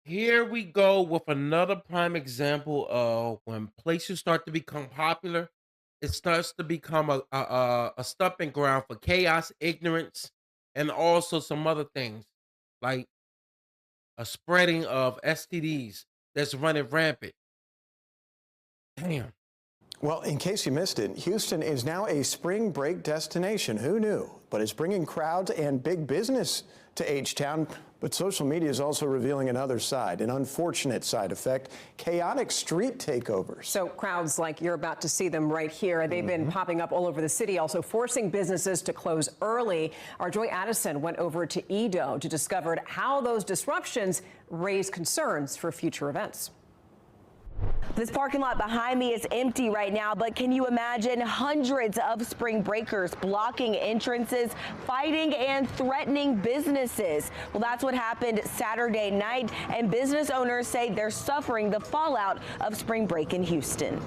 Here we go with another prime example of when places start to become popular, it starts to become a stomping ground for chaos, ignorance, and also some other things like a spreading of STDs that's running rampant. Damn. Well, in case you missed it, Houston is now a spring break destination. Who knew? But it's bringing crowds and big business to H-Town. But social media is also revealing another side, an unfortunate side effect, chaotic street takeovers. So crowds like you're about to see them right here, they've been popping up all over the city, also forcing businesses to close early. Our Joy Addison went over to Edo to discover how those disruptions raise concerns for future events. This parking lot behind me is empty right now, but can you imagine hundreds of spring breakers blocking entrances, fighting and threatening businesses? Well, that's what happened Saturday night, and business owners say they're suffering the fallout of spring break in Houston.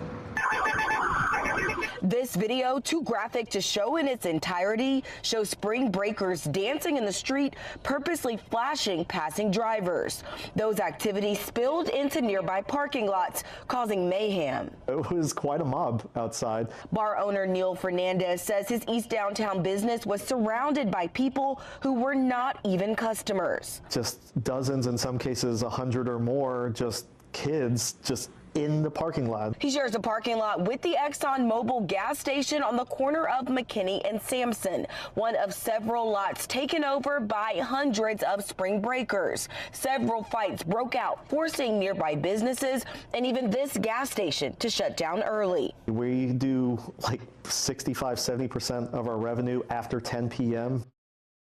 This video, too graphic to show in its entirety, shows spring breakers dancing in the street, purposely flashing passing drivers. Those activities spilled into nearby parking lots, causing mayhem. It was quite a mob outside. Bar owner Neil Fernandez says his East Downtown business was surrounded by people who were not even customers. Just dozens, in some cases 100 or more, just kids just in the parking lot. He shares a parking lot with the Exxon Mobil gas station on the corner of McKinney and Sampson, one of several lots taken over by hundreds of spring breakers. Several fights broke out, forcing nearby businesses and even this gas station to shut down early. We do like 65–70% of our revenue after 10 p.m.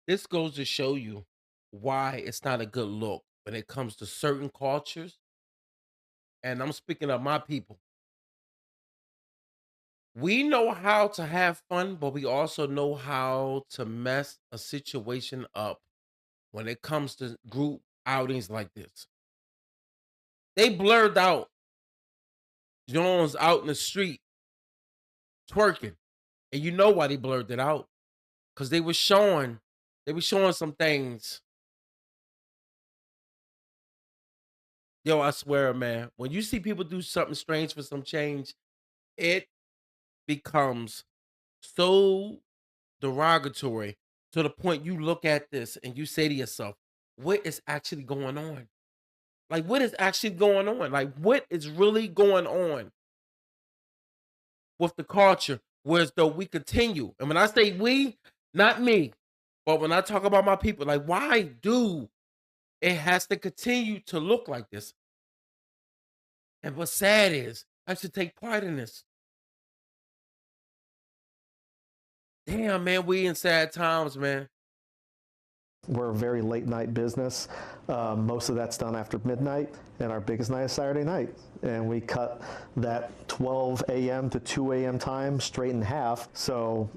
This goes to show you why it's not a good look when it comes to certain cultures. And I'm speaking of my people. We know how to have fun, but we also know how to mess a situation up when it comes to group outings like this. They blurred out Jones out in the street twerking. And you know why they blurred it out. Because they were showing some things. Yo, I swear, man, when you see people do something strange for some change, it becomes so derogatory to the point you look at this and you say to yourself, what is actually going on? Like, what is actually going on? Like, what is really going on with the culture? Whereas though we continue, and when I say we, not me, but when I talk about my people, like, why do it has to continue to look like this? And what's sad is I should take part in this. Damn, man, we in sad times, man. We're a very late night business. Most of that's done after midnight, and our biggest night is Saturday night. And we cut that 12 a.m. to 2 a.m. time straight in half. So,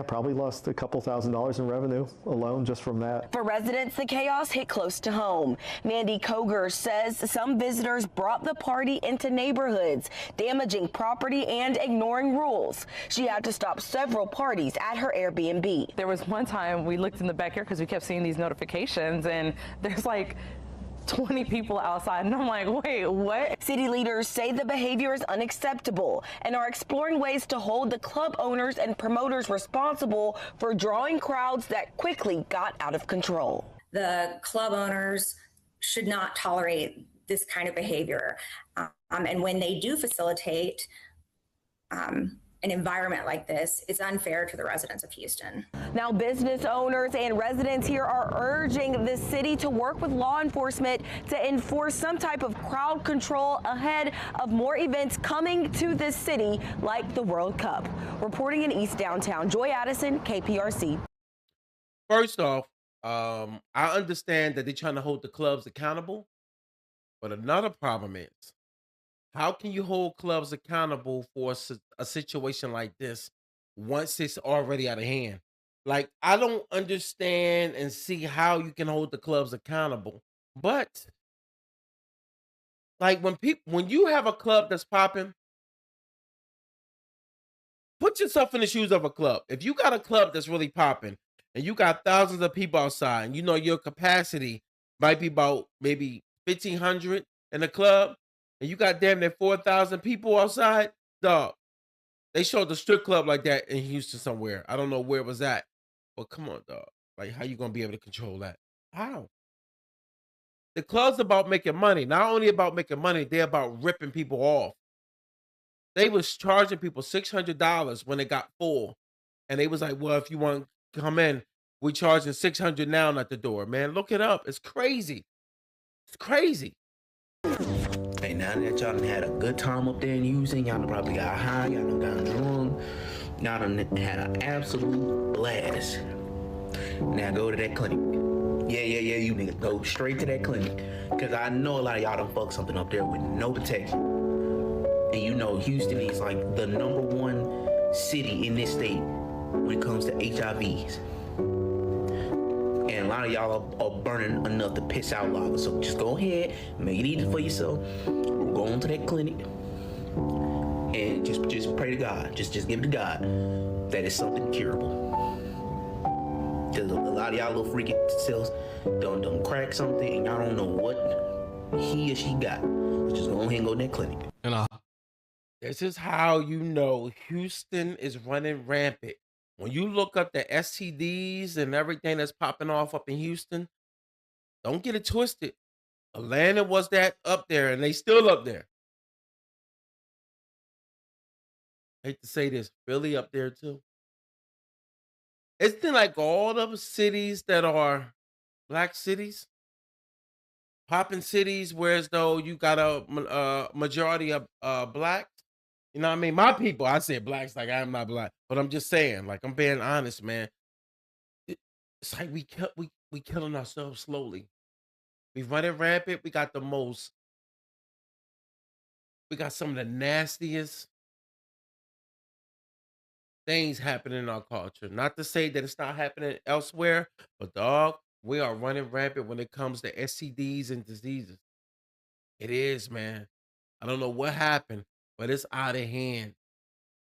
probably lost a couple $1,000s in revenue alone just from that. For residents, the chaos hit close to home. Mandy Koger says some visitors brought the party into neighborhoods, damaging property and ignoring rules. She had to stop several parties at her Airbnb. There was one time we looked in the backyard because we kept seeing these notifications, and there's like 20 people outside, and I'm like, wait, what? City leaders say the behavior is unacceptable and are exploring ways to hold the club owners and promoters responsible for drawing crowds that quickly got out of control. The club owners should not tolerate this kind of behavior. And when they do facilitate an environment like this, it's unfair to the residents of Houston. Now, business owners and residents here are urging the city to work with law enforcement to enforce some type of crowd control ahead of more events coming to this city like the World Cup. Reporting in East Downtown, Joy Addison, KPRC. First off, I understand that they're trying to hold the clubs accountable, but another problem is how can you hold clubs accountable for a situation like this once it's already out of hand? Like, I don't understand and see how you can hold the clubs accountable. But like when you have a club that's popping, put yourself in the shoes of a club. If you got a club that's really popping and you got thousands of people outside and you know your capacity might be about maybe 1,500 in the club, and you got damn near 4,000 people outside, dog. They showed the strip club like that in Houston somewhere. I don't know where it was at, but come on, dog. Like, how you gonna be able to control that? How? The club's about making money. Not only about making money, they're about ripping people off. They was charging people $600 when they got full, and they was like, "Well, if you want to come in, we charging 600 now at the door." Man, look it up. It's crazy. It's crazy. Hey, now that y'all done had a good time up there in Houston, y'all done probably got high, y'all done got drunk, y'all done had an absolute blast. Now go to that clinic. Yeah, you niggas go straight to that clinic. Cause I know a lot of y'all done fucked something up there with no protection. And you know Houston is like the #1 city in this state when it comes to HIVs. And a lot of y'all are burning enough to piss out lava. So just go ahead, make it easy for yourself. Go on to that clinic and just pray to God. Just give it to God that it's something curable. Because a lot of y'all little freaky selves done crack something and y'all don't know what he or she got. So just go ahead and go to that clinic. This is how you know Houston is running rampant. When you look up the STDs and everything that's popping off up in Houston, don't get it twisted. Atlanta was that up there, and they still up there. Hate to say this, Philly up there too. It's been like all the cities that are black cities, popping cities, whereas though you got a majority of blacks. You know what I mean? My people, I say blacks like I'm not black, but I'm just saying, like I'm being honest, man. It's like we killing ourselves slowly. We running rampant. We got some of the nastiest things happening in our culture. Not to say that it's not happening elsewhere, but dog, we are running rampant when it comes to STDs and diseases. It is, man. I don't know what happened, but it's out of hand.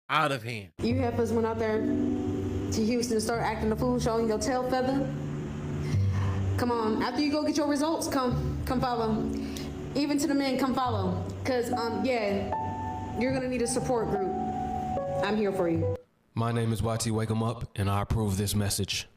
Out of hand. You heifers went out there to Houston to start acting the fool, showing your tail feather. Come on, after you go get your results, come follow. Even to the men, come follow. Cause yeah, you're gonna need a support group. I'm here for you. My name is YT Wake 'em Up, and I approve this message.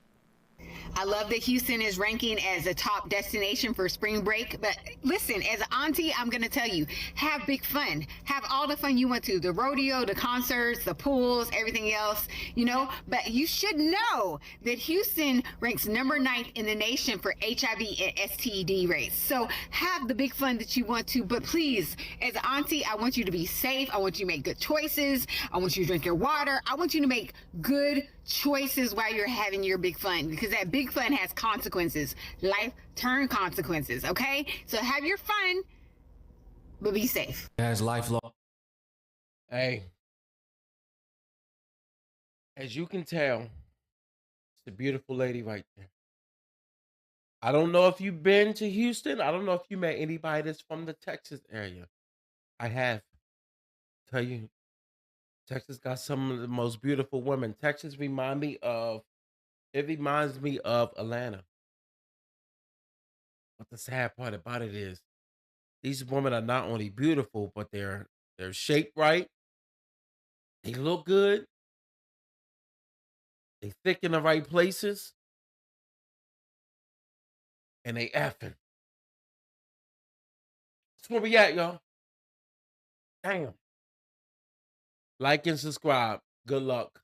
I love that Houston is ranking as a top destination for spring break. But listen, as an auntie, I'm going to tell you, have big fun. Have all the fun you want to. The rodeo, the concerts, the pools, everything else, you know. But you should know that Houston ranks #9 in the nation for HIV and STD rates. So have the big fun that you want to. But please, as an auntie, I want you to be safe. I want you to make good choices. I want you to drink your water. I want you to make good choices while you're having your big fun, because that big fun has consequences, life-term consequences, okay? So have your fun, but be safe. As lifelong. Hey, as you can tell, it's a beautiful lady right there. I don't know if you've been to Houston. I don't know if you met anybody that's from the Texas area. I have. Tell you, Texas got some of the most beautiful women. Texas reminds me of Atlanta. But the sad part about it is these women are not only beautiful, but they're shaped right. They look good. They thick in the right places. And they effing. That's where we at, y'all. Damn. Like and subscribe. Good luck.